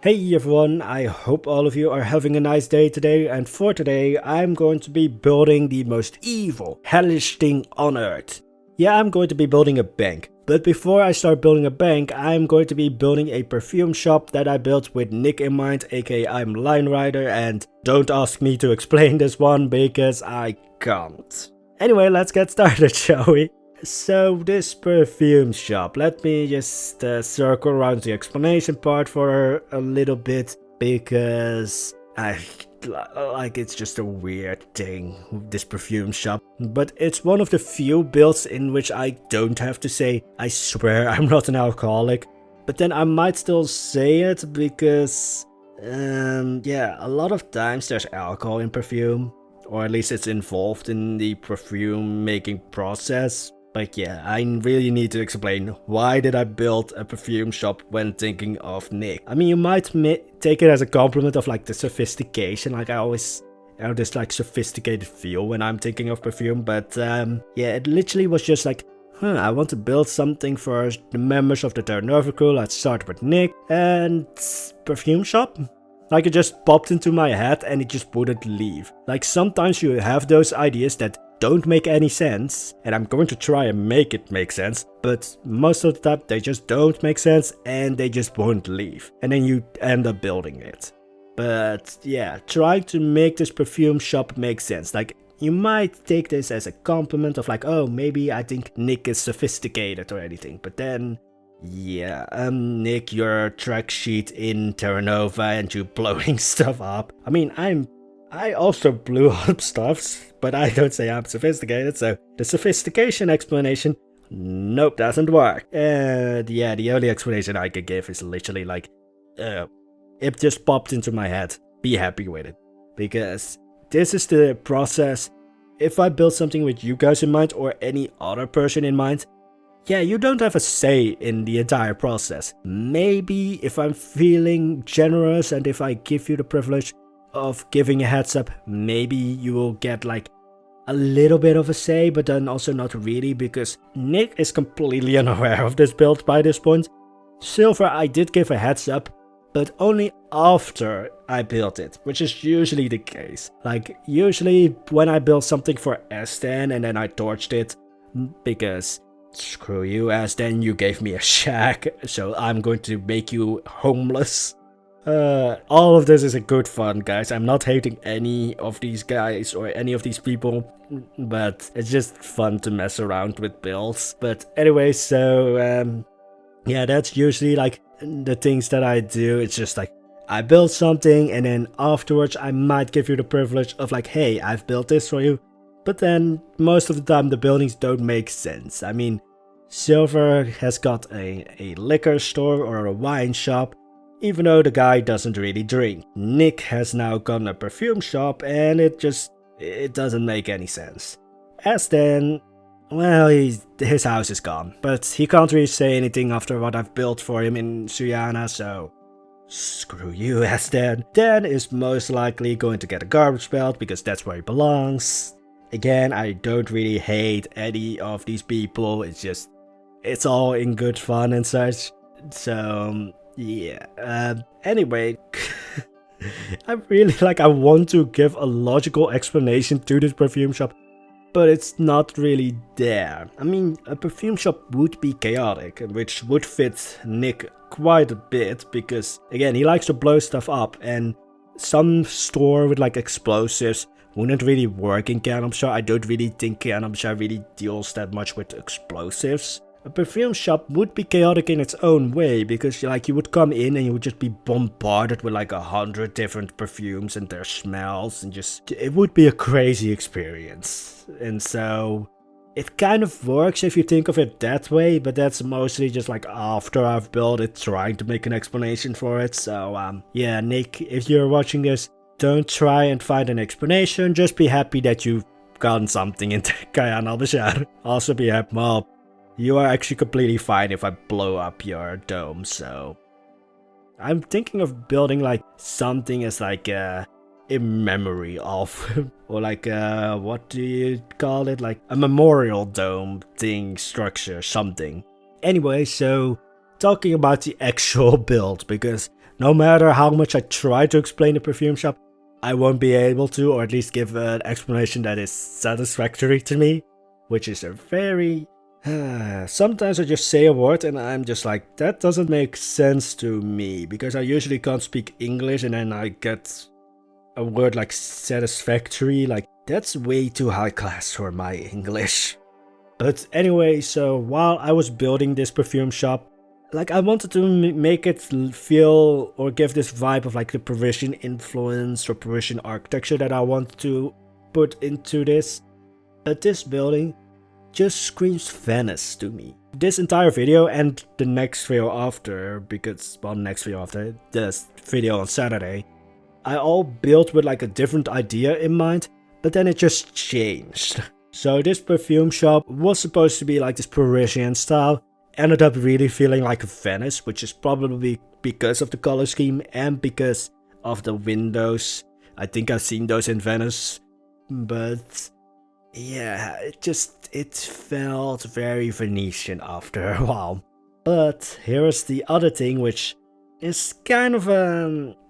Hey everyone, I hope all of you are having a nice day today, and for today I'm going to be building the most evil, hellish thing on earth. Yeah, I'm going to be building a bank, but before I start building a bank, I'm going to be building a perfume shop that I built with Nick in mind, aka I'm Line Rider, and don't ask me to explain this one because I can't. Anyway, let's get started, shall we? So this perfume shop, let me just circle around the explanation part for a little bit, because it's just a weird thing, this perfume shop. But it's one of the few builds in which I don't have to say, I swear I'm not an alcoholic. But then I might still say it because, yeah, a lot of times there's alcohol in perfume. Or at least it's involved in the perfume making process. But yeah, I really need to explain why did I build a perfume shop when thinking of Nick. I mean, you might take it as a compliment of like the sophistication, like I always have this like sophisticated feel when I'm thinking of perfume, but yeah, it literally was just like, I want to build something for the members of the Terra Nova crew. Let's start with Nick and perfume shop. Like it just popped into my head and it just wouldn't leave. Like sometimes you have those ideas that don't make any sense, and I'm going to try and make it make sense, but most of the time they just don't make sense and they just won't leave, and then you end up building it. But yeah, trying to make this perfume shop make sense. Like you might take this as a compliment of like, oh, maybe I think Nick is sophisticated or anything, but then yeah, Nick, your track sheet in Terra Nova and you blowing stuff up. I mean, I also blew up stuff, but I don't say I'm sophisticated, so the sophistication explanation, nope, doesn't work. And yeah, the only explanation I could give is literally like, it just popped into my head. Be happy with it. Because this is the process. If I build something with you guys in mind or any other person in mind, yeah, you don't have a say in the entire process. Maybe if I'm feeling generous and if I give you the privilege of giving a heads up, maybe you will get like a little bit of a say, but then also not really, because Nick is completely unaware of this build by this point. Silver, I did give a heads up, but only after I built it, which is usually the case. Like usually when I build something for S10 and then I torched it, because screw you S10, you gave me a shack, so I'm going to make you homeless. All of this is a good fun, guys. I'm not hating any of these guys or any of these people, but it's just fun to mess around with builds. But anyway, so yeah, that's usually like the things that I do. It's just like I build something and then afterwards I might give you the privilege of like, hey, I've built this for you. But then most of the time the buildings don't make sense. I mean, Silver has got a liquor store or a wine shop, even though the guy doesn't really drink. Nick has now got a perfume shop and it doesn't make any sense. As then, well, his house is gone, but he can't really say anything after what I've built for him in Suyanna, so screw you, Aston. Dan is most likely going to get a garbage belt because that's where he belongs. Again, I don't really hate any of these people, it's all in good fun and such, so yeah, anyway, I want to give a logical explanation to this perfume shop, but it's not really there. I mean, a perfume shop would be chaotic, which would fit Nick quite a bit, because again, he likes to blow stuff up, and some store with like explosives wouldn't really work in Kayan. I don't really think Kayan really deals that much with explosives. A perfume shop would be chaotic in its own way, because like you would come in and you would just be bombarded with like 100 different perfumes and their smells, and just it would be a crazy experience. And so it kind of works if you think of it that way, but that's mostly just like after I've built it, trying to make an explanation for it. So yeah, Nick, if you're watching this, don't try and find an explanation, just be happy that you've gotten something into Kayan al-Bashar. Also be happy, well, you are actually completely fine if I blow up your dome, so I'm thinking of building like something as like in memory of, or like what do you call it, like a memorial dome thing, structure, something. Anyway, so talking about the actual build, because no matter how much I try to explain the perfume shop, I won't be able to, or at least give an explanation that is satisfactory to me, which is a very... sometimes I just say a word and I'm just like, that doesn't make sense to me, because I usually can't speak English and then I get a word like satisfactory, like that's way too high class for my English. But anyway, so while I was building this perfume shop, like I wanted to make it feel or give this vibe of like the Parisian influence or Parisian architecture that I want to put into this. But this building just screams Venice to me. This entire video and the next video after, because, well, next video after, this video on Saturday, I all built with like a different idea in mind, but then it just changed. So this perfume shop was supposed to be like this Parisian style, ended up really feeling like Venice, which is probably because of the color scheme and because of the windows. I think I've seen those in Venice, but yeah, it felt very Venetian after a while. But here's the other thing, which is kind of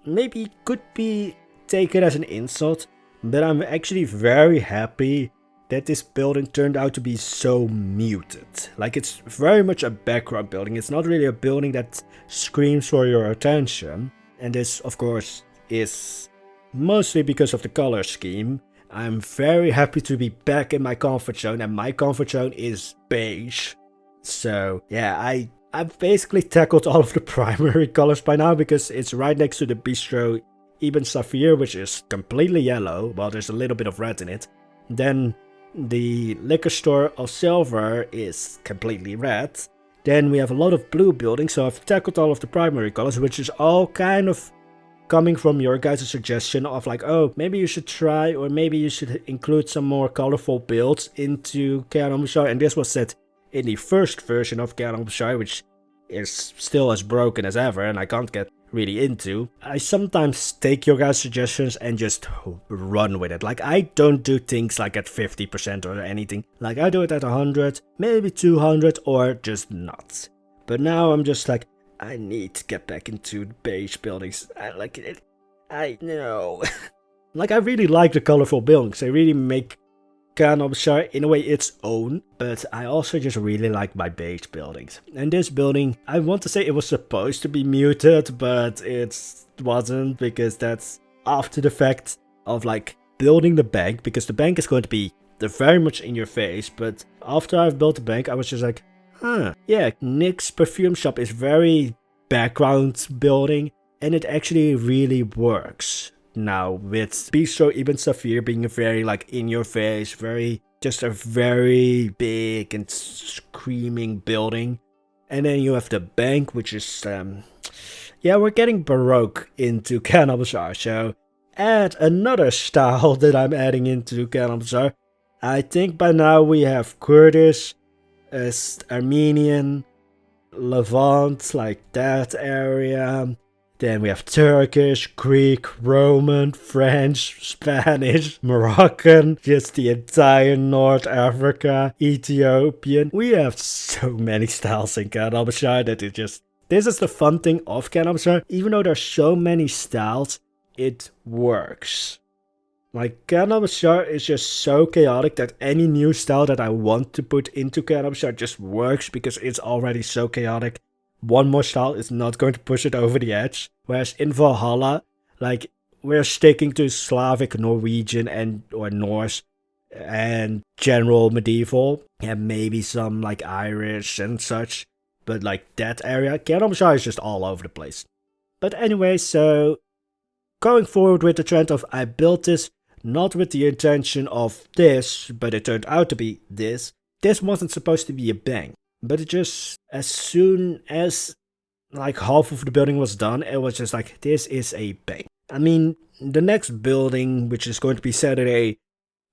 maybe could be taken as an insult, but I'm actually very happy that this building turned out to be so muted. Like, it's very much a background building. It's not really a building that screams for your attention. And this, of course, is mostly because of the color scheme. I'm very happy to be back in my comfort zone, and my comfort zone is beige. So yeah, I've basically tackled all of the primary colors by now, because it's right next to the bistro Ibn Safir, which is completely yellow, while there's a little bit of red in it. Then the liquor store of silver is completely red. Then we have a lot of blue buildings, so I've tackled all of the primary colors, which is all kind of coming from your guys' suggestion of like, oh, maybe you should try, or maybe you should include some more colorful builds into Kayan al-Bashar. And this was set in the first version of Kayan al-Bashar, which is still as broken as ever, and I can't get really into. I sometimes take your guys' suggestions and just run with it. Like, I don't do things like at 50% or anything. Like, I do it at 100, maybe 200, or just not. But now I'm just like, I need to get back into beige buildings. I like it. I know. Like, I really like the colorful buildings. They really make Kayan al-Bashar in a way its own, but I also just really like my beige buildings. And this building, I want to say it was supposed to be muted, but it wasn't, because that's after the fact of like building the bank, because the bank is going to be very much in your face. But after I've built the bank, I was just like, yeah, Nick's perfume shop is very background building, and it actually really works. Now, with Bistro Ibn Safir being a very like in your face, just a very big and screaming building. And then you have the bank, which is, yeah, we're getting Baroque into Kayan al-Bashar. So add another style that I'm adding into Kayan al-Bashar. I think by now we have Kurdish, Armenian, Levant, like that area. Then we have Turkish, Greek, Roman, French, Spanish, Moroccan, just the entire North Africa, Ethiopian. We have so many styles in Kayan al-Bashar that it just... This is the fun thing of Kayan al-Bashar. Even though there's so many styles, it works. Like, Kayan al-Bashar is just so chaotic that any new style that I want to put into Kayan al-Bashar just works, because it's already so chaotic. One more style is not going to push it over the edge. Whereas in Valhalla, like, we're sticking to Slavic, Norwegian, or Norse, and general medieval, and maybe some like Irish and such. But like that area, Kayan al-Bashar is just all over the place. But anyway, so going forward with the trend of I built this not with the intention of this, but it turned out to be this. This wasn't supposed to be a bank. But it just, as soon as like half of the building was done, it was just like, this is a bank. I mean, the next building, which is going to be Saturday,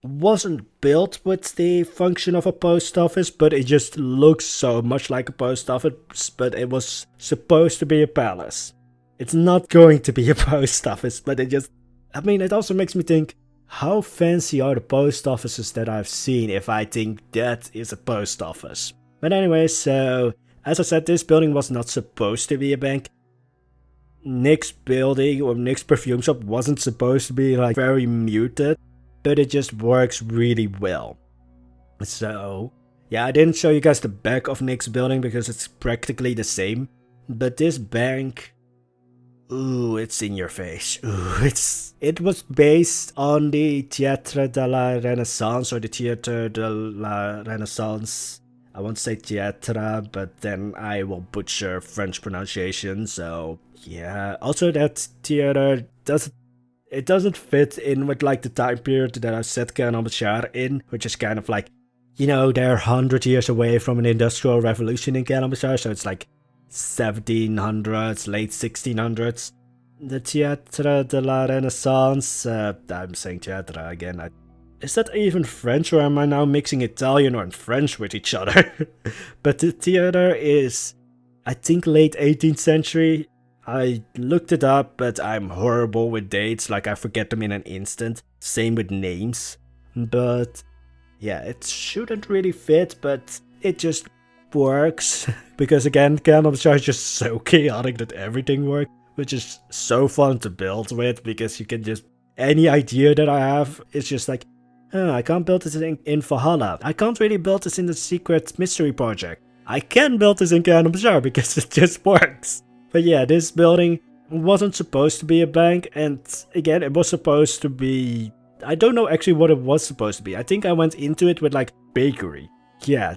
wasn't built with the function of a post office, but it just looks so much like a post office, but it was supposed to be a palace. It's not going to be a post office, but it just, I mean, it also makes me think, how fancy are the post offices that I've seen if I think that is a post office? But anyway, so as I said, this building was not supposed to be a bank. Nick's building or Nick's perfume shop wasn't supposed to be like very muted, but it just works really well. So yeah, I didn't show you guys the back of Nick's building because it's practically the same. But this bank, ooh, it's in your face. Ooh, it was based on the Théâtre de la Renaissance or the Théâtre de la Renaissance. I won't say théâtre, but then I will butcher French pronunciation. So yeah. Also, that theater doesn't fit in with like the time period that I set Kayan al-Bashar in, which is kind of like, you know, they're 100 years away from an industrial revolution in Kayan al-Bashar, so it's like 1700s, late 1600s. The Théâtre de la Renaissance, I'm saying théâtre again. Is that even French, or am I now mixing Italian or French with each other? But the theater is, I think, late 18th century. I looked it up, but I'm horrible with dates, like I forget them in an instant. Same with names. But yeah, it shouldn't really fit, but it just works. Because again, Kayan al-Bashar is just so chaotic that everything works, which is so fun to build with, because you can just, any idea that I have, it's just like, oh, I can't build this in Valhalla. I can't really build this in the secret mystery project. I can build this in Kayan al-Bashar because it just works. But yeah, this building wasn't supposed to be a bank, and again, it was supposed to be, I don't know actually what it was supposed to be. I think I went into it with like bakery. Yeah,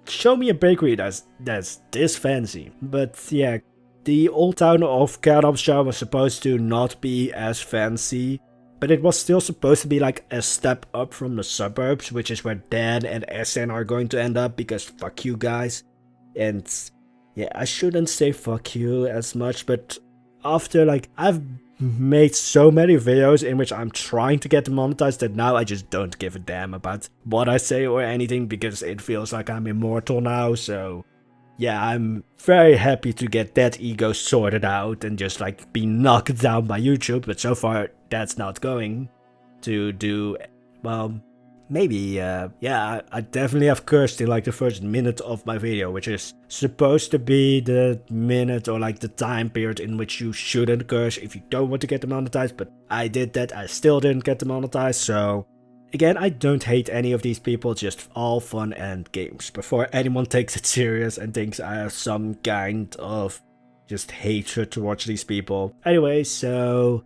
show me a bakery that's this fancy. But yeah, the old town of Kayan al-Bashar was supposed to not be as fancy, but it was still supposed to be like a step up from the suburbs, which is where Dan and SN are going to end up, because fuck you guys. And yeah, I shouldn't say fuck you as much, but after like, I've made so many videos in which I'm trying to get monetized that now I just don't give a damn about what I say or anything, because it feels like I'm immortal now. So yeah, I'm very happy to get that ego sorted out and just like be knocked down by YouTube, but so far that's not going to do, well, maybe, yeah, I definitely have cursed in like the first minute of my video, which is supposed to be the minute or like the time period in which you shouldn't curse if you don't want to get demonetized, but I did that, I still didn't get demonetized. So again, I don't hate any of these people, just all fun and games, before anyone takes it serious and thinks I have some kind of just hatred towards these people. Anyway, so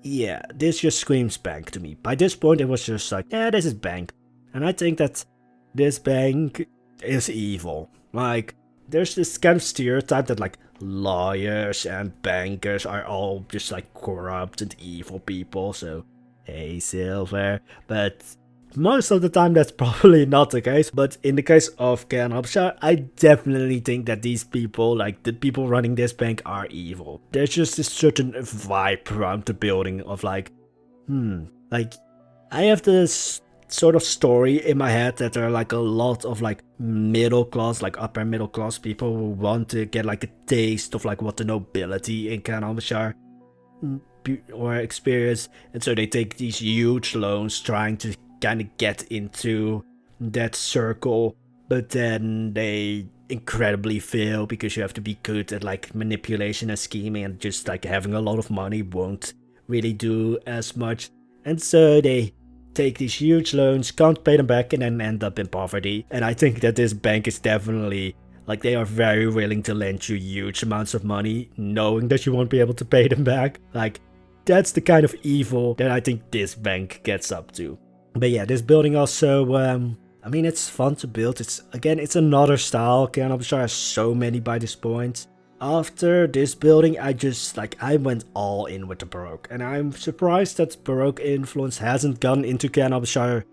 yeah, this just screams bank to me. By this point, it was just like, yeah, this is bank. And I think that this bank is evil. Like, there's this kind of stereotype that like lawyers and bankers are all just like corrupt and evil people. So, hey, Silver. But most of the time, that's probably not the case. But in the case of Kayan al-Bashar, I definitely think that these people, like the people running this bank, are evil. There's just this certain vibe around the building of like, like, I have this sort of story in my head that there are like a lot of like middle class, like upper middle class people who want to get like a taste of like what the nobility in Kayan al-Bashar or experience, and so they take these huge loans trying to kind of get into that circle, but then they incredibly fail because you have to be good at like manipulation and scheming, and just like having a lot of money won't really do as much, and so they take these huge loans, can't pay them back, and then end up in poverty. And I think that this bank is definitely like, they are very willing to lend you huge amounts of money knowing that you won't be able to pay them back. Like, that's the kind of evil that I think this bank gets up to. But yeah, this building also, I mean, it's fun to build. It's another style. Kayan al-Bashar has so many by this point. After this building, I went all in with the Baroque. And I'm surprised that Baroque influence hasn't gone into Kayan al-Bashar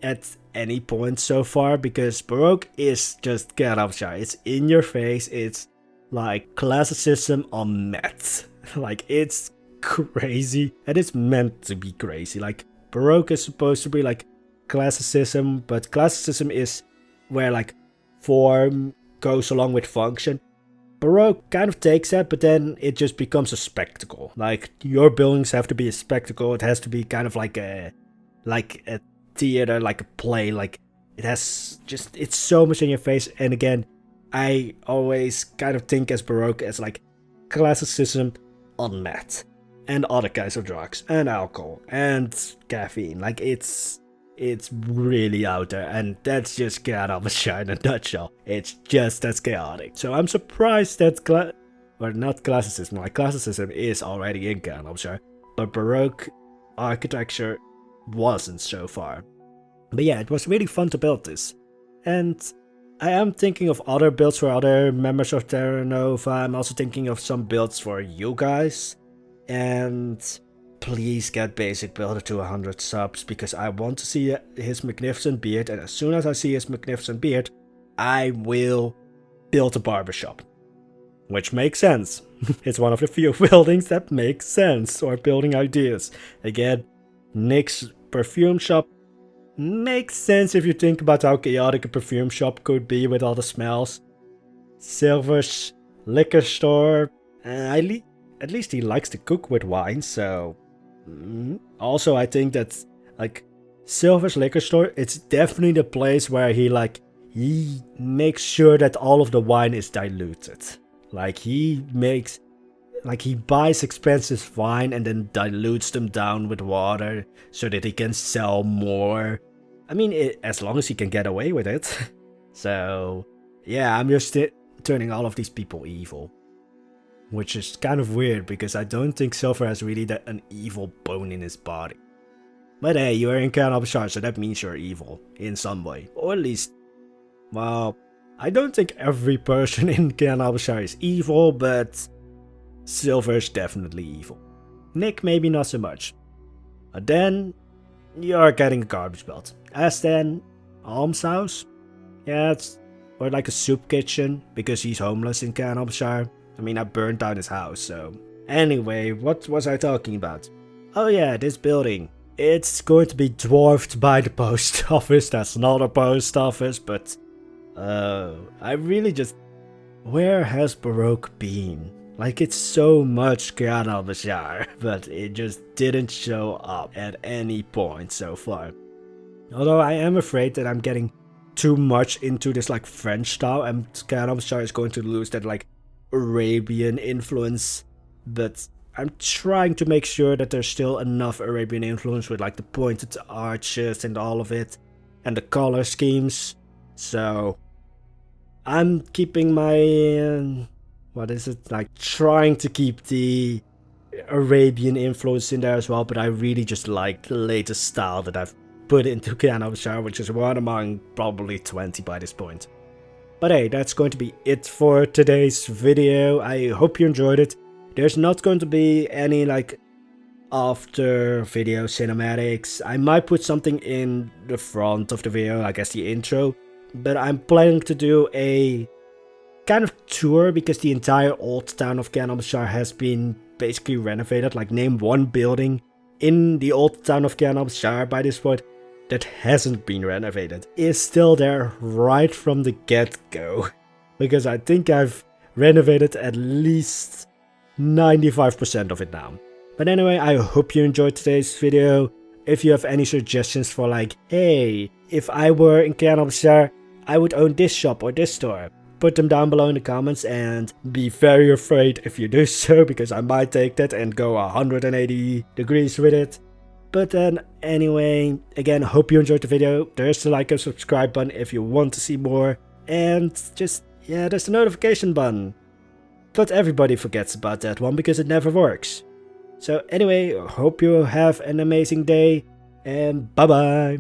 at any point so far, because Baroque is just Kayan al-Bashar. It's in your face. It's like classicism on meth. Like, it's crazy, and it's meant to be crazy. Like, Baroque is supposed to be like classicism, but classicism is where like form goes along with function. Baroque kind of takes that, but then it just becomes a spectacle. Like, your buildings have to be a spectacle. It has to be kind of like a theater, like a play. Like, it's so much in your face. And again, I always kind of think as Baroque as like classicism unmet. And other kinds of drugs, and alcohol, and caffeine. Like, it's really out there, and that's just Kayan al-Bashar in a nutshell. It's just as chaotic. So I'm surprised that not classicism, like classicism is already in Kayan al-Bashar, but Baroque architecture wasn't so far. But yeah, it was really fun to build this. And I am thinking of other builds for other members of Terra Nova. I'm also thinking of some builds for you guys. And please get Basic Builder to 100 subs, because I want to see his magnificent beard, and as soon as I see his magnificent beard, I will build a barbershop. Which makes sense. It's one of the few buildings that makes sense, or building ideas. Again, Nick's perfume shop makes sense if you think about how chaotic a perfume shop could be with all the smells. Silver's liquor store, at least he likes to cook with wine, so... Also, I think that, like, Silver's liquor store, it's definitely the place where he makes sure that all of the wine is diluted. Like, he buys expensive wine and then dilutes them down with water so that he can sell more. I mean, as long as he can get away with it. So, yeah, I'm just turning all of these people evil. Which is kind of weird, because I don't think Silver has really an evil bone in his body. But hey, you are in Kayan al-Bashar, so that means you're evil, in some way. Or at least, well, I don't think every person in Kayan al-Bashar is evil, but Silver is definitely evil. Nick maybe not so much. But then, you're getting a garbage belt. As then, almshouse? Yeah, or like a soup kitchen, because he's homeless in Kayan al-Bashar. I mean, I burned down his house, so... Anyway, what was I talking about? Oh yeah, this building. It's going to be dwarfed by the post office. That's not a post office, but... I really just... Where has Baroque been? Like, it's so much Kayan al-Bashar, but it just didn't show up at any point so far. Although I am afraid that I'm getting too much into this, like, French style, and Kayan al-Bashar is going to lose that, like, Arabian influence, but I'm trying to make sure that there's still enough Arabian influence with like the pointed arches and all of it, and the color schemes. So I'm keeping my trying to keep the Arabian influence in there as well, but I really just like the latest style that I've put into Kayan al-Bashar, which is one among probably 20 by this point. But hey, that's going to be it for today's video. I hope you enjoyed it. There's not going to be any like after video cinematics. I might put something in the front of the video, I guess the intro. But I'm planning to do a kind of tour, because the entire old town of Kayan al-Bashar has been basically renovated. Like, name one building in the old town of Kayan al-Bashar by this point that hasn't been renovated, is still there right from the get-go. Because I think I've renovated at least 95% of it now. But anyway, I hope you enjoyed today's video. If you have any suggestions for like, hey, if I were in Kayan al-Bashar, I would own this shop or this store, put them down below in the comments, and be very afraid if you do so, because I might take that and go 180 degrees with it. But then, anyway, again, hope you enjoyed the video. There's the like and subscribe button if you want to see more. And just, yeah, there's the notification button. But everybody forgets about that one because it never works. So anyway, hope you have an amazing day, and bye bye.